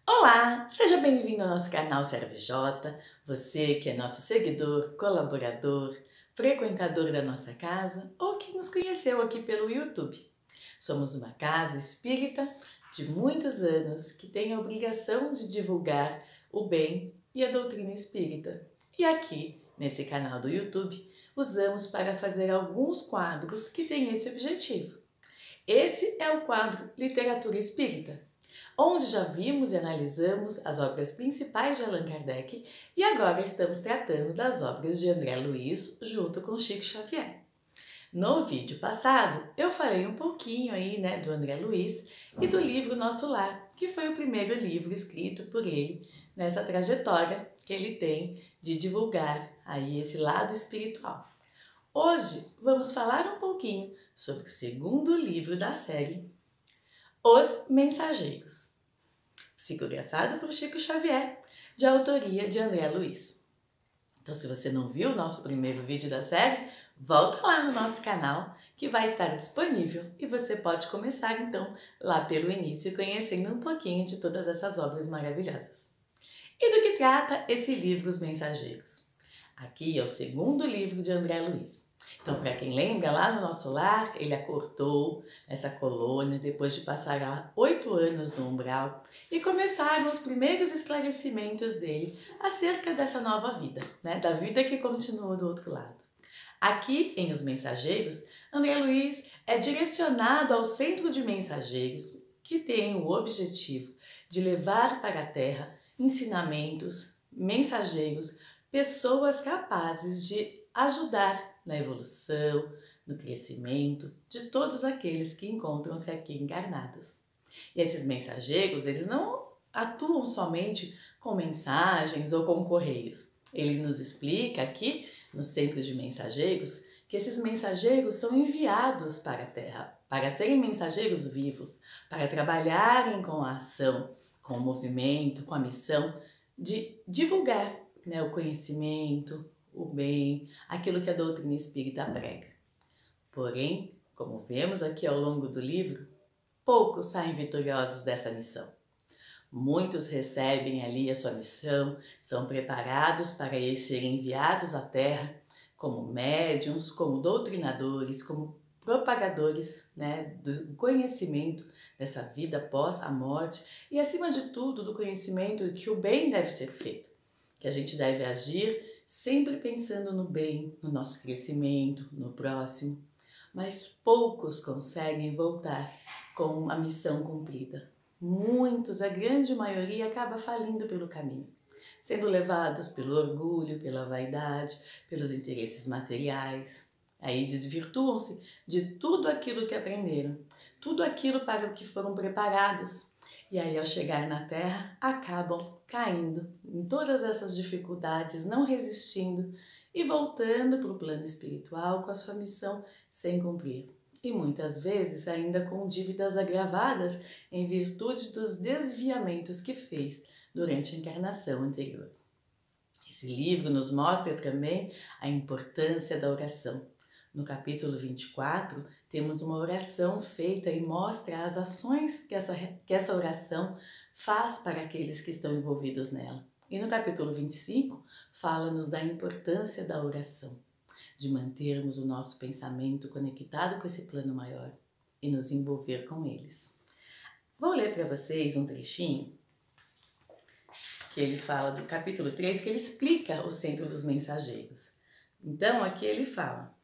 Olá, seja bem-vindo ao nosso canal Serve J. Você que é nosso seguidor, colaborador, frequentador da nossa casa ou que nos conheceu aqui pelo YouTube. Somos uma casa espírita de muitos anos que tem a obrigação de divulgar o bem e a doutrina espírita. E aqui, nesse canal do YouTube, usamos para fazer alguns quadros que têm esse objetivo. Esse é o quadro Literatura Espírita, onde já vimos e analisamos as obras principais de Allan Kardec e agora estamos tratando das obras de André Luiz junto com Chico Xavier. No vídeo passado, eu falei um pouquinho do André Luiz e do livro Nosso Lar, que foi o primeiro livro escrito por ele nessa trajetória que ele tem de divulgar aí esse lado espiritual. Hoje vamos falar um pouquinho sobre o segundo livro da série, Os Mensageiros, psicografado por Chico Xavier, de autoria de André Luiz. Então, se você não viu o nosso primeiro vídeo da série, volta lá no nosso canal que vai estar disponível e você pode começar então lá pelo início, conhecendo um pouquinho de todas essas obras maravilhosas. E do que trata esse livro Os Mensageiros? Aqui é o segundo livro de André Luiz. Então, para quem lembra, lá no Nosso Lar, ele acordou essa colônia depois de passar 8 anos no umbral e começaram os primeiros esclarecimentos dele acerca dessa nova vida, da vida que continua do outro lado. Aqui, em Os Mensageiros, André Luiz é direcionado ao centro de mensageiros que tem o objetivo de levar para a Terra ensinamentos, mensageiros, pessoas capazes de ajudar na evolução, no crescimento de todos aqueles que encontram-se aqui encarnados. E esses mensageiros, eles não atuam somente com mensagens ou com correios. Ele nos explica aqui, no Centro de Mensageiros, que esses mensageiros são enviados para a Terra, para serem mensageiros vivos, para trabalharem com a ação, com o movimento, com a missão de divulgar o conhecimento, o bem, aquilo que a doutrina espírita prega. Porém, como vemos aqui ao longo do livro, poucos saem vitoriosos dessa missão. Muitos recebem ali a sua missão, são preparados para serem enviados à Terra como médiuns, como doutrinadores, como propagadores do conhecimento dessa vida após a morte e, acima de tudo, do conhecimento de que o bem deve ser feito, que a gente deve agir sempre pensando no bem, no nosso crescimento, no próximo, mas poucos conseguem voltar com a missão cumprida. Muitos, a grande maioria, acaba falindo pelo caminho, sendo levados pelo orgulho, pela vaidade, pelos interesses materiais. Aí desvirtuam-se de tudo aquilo que aprenderam, tudo aquilo para o que foram preparados. E aí, ao chegar na Terra, acabam caindo em todas essas dificuldades, não resistindo e voltando para o plano espiritual com a sua missão sem cumprir. E muitas vezes ainda com dívidas agravadas em virtude dos desviamentos que fez durante a encarnação anterior. Esse livro nos mostra também a importância da oração. No capítulo 24, temos uma oração feita e mostra as ações que essa oração faz para aqueles que estão envolvidos nela. E no capítulo 25, fala-nos da importância da oração, de mantermos o nosso pensamento conectado com esse plano maior e nos envolver com eles. Vou ler para vocês um trechinho que ele fala do capítulo 3, que ele explica o centro dos mensageiros. Então, aqui ele fala: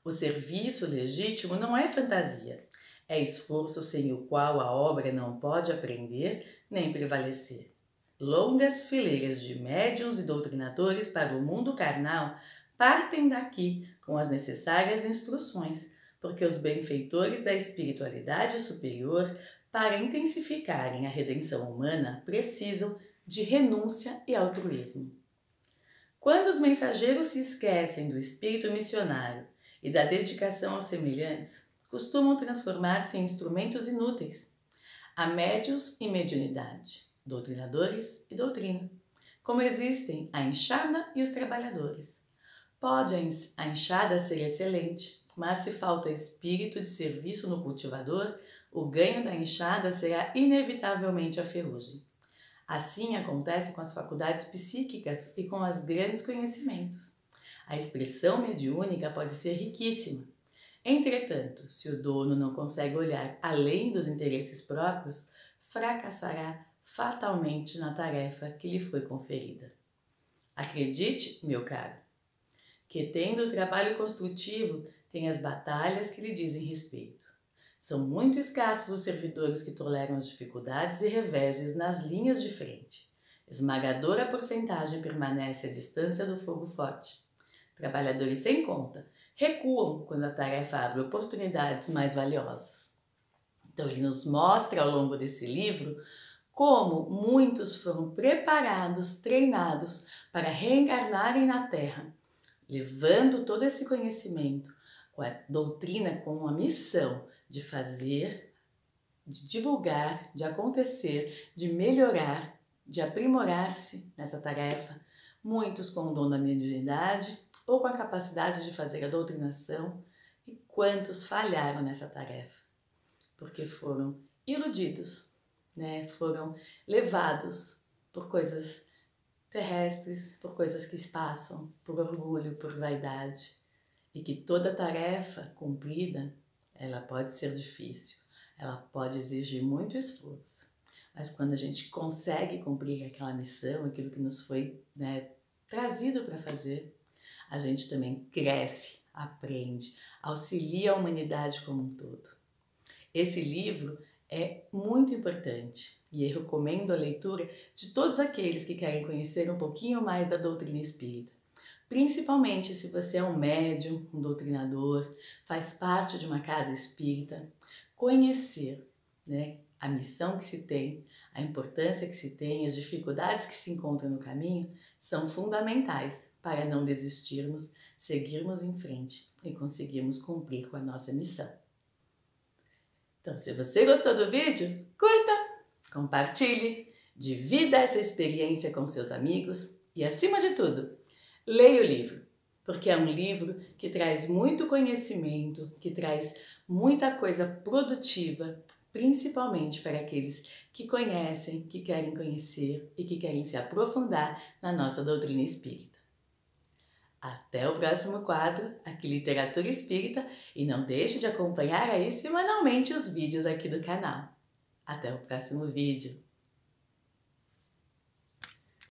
o serviço legítimo não é fantasia, é esforço sem o qual a obra não pode aprender nem prevalecer. Longas fileiras de médiuns e doutrinadores para o mundo carnal partem daqui com as necessárias instruções, porque os benfeitores da espiritualidade superior, para intensificarem a redenção humana, precisam de renúncia e altruísmo. Quando os mensageiros se esquecem do espírito missionário e da dedicação aos semelhantes, costumam transformar-se em instrumentos inúteis. Há médiuns e mediunidade, doutrinadores e doutrina, como existem a enxada e os trabalhadores. Pode a enxada ser excelente, mas se falta espírito de serviço no cultivador, o ganho da enxada será inevitavelmente a ferrugem. Assim acontece com as faculdades psíquicas e com os grandes conhecimentos. A expressão mediúnica pode ser riquíssima. Entretanto, se o dono não consegue olhar além dos interesses próprios, fracassará fatalmente na tarefa que lhe foi conferida. Acredite, meu caro, que tendo o trabalho construtivo, tem as batalhas que lhe dizem respeito. São muito escassos os servidores que toleram as dificuldades e reveses nas linhas de frente. Esmagadora porcentagem permanece à distância do fogo forte. Trabalhadores sem conta recuam quando a tarefa abre oportunidades mais valiosas. Então ele nos mostra ao longo desse livro como muitos foram preparados, treinados para reencarnarem na Terra, levando todo esse conhecimento, com a doutrina, com a missão de fazer, de divulgar, de acontecer, de melhorar, de aprimorar-se nessa tarefa, muitos com o dom da mediunidade ou com a capacidade de fazer a doutrinação, e quantos falharam nessa tarefa, porque foram iludidos, foram levados por coisas terrestres, por coisas que passam, por orgulho, por vaidade, e que toda tarefa cumprida, ela pode ser difícil, ela pode exigir muito esforço, mas quando a gente consegue cumprir aquela missão, aquilo que nos foi trazido para fazer, a gente também cresce, aprende, auxilia a humanidade como um todo. Esse livro é muito importante e eu recomendo a leitura de todos aqueles que querem conhecer um pouquinho mais da doutrina espírita. Principalmente se você é um médium, um doutrinador, faz parte de uma casa espírita, conhecer a missão que se tem, a importância que se tem, as dificuldades que se encontram no caminho são fundamentais para não desistirmos, seguirmos em frente e conseguirmos cumprir com a nossa missão. Então, se você gostou do vídeo, curta, compartilhe, divida essa experiência com seus amigos e, acima de tudo, leia o livro, porque é um livro que traz muito conhecimento, que traz muita coisa produtiva, principalmente para aqueles que conhecem, que querem conhecer e que querem se aprofundar na nossa doutrina espírita. Até o próximo quadro, aqui Literatura Espírita, e não deixe de acompanhar aí semanalmente os vídeos aqui do canal. Até o próximo vídeo!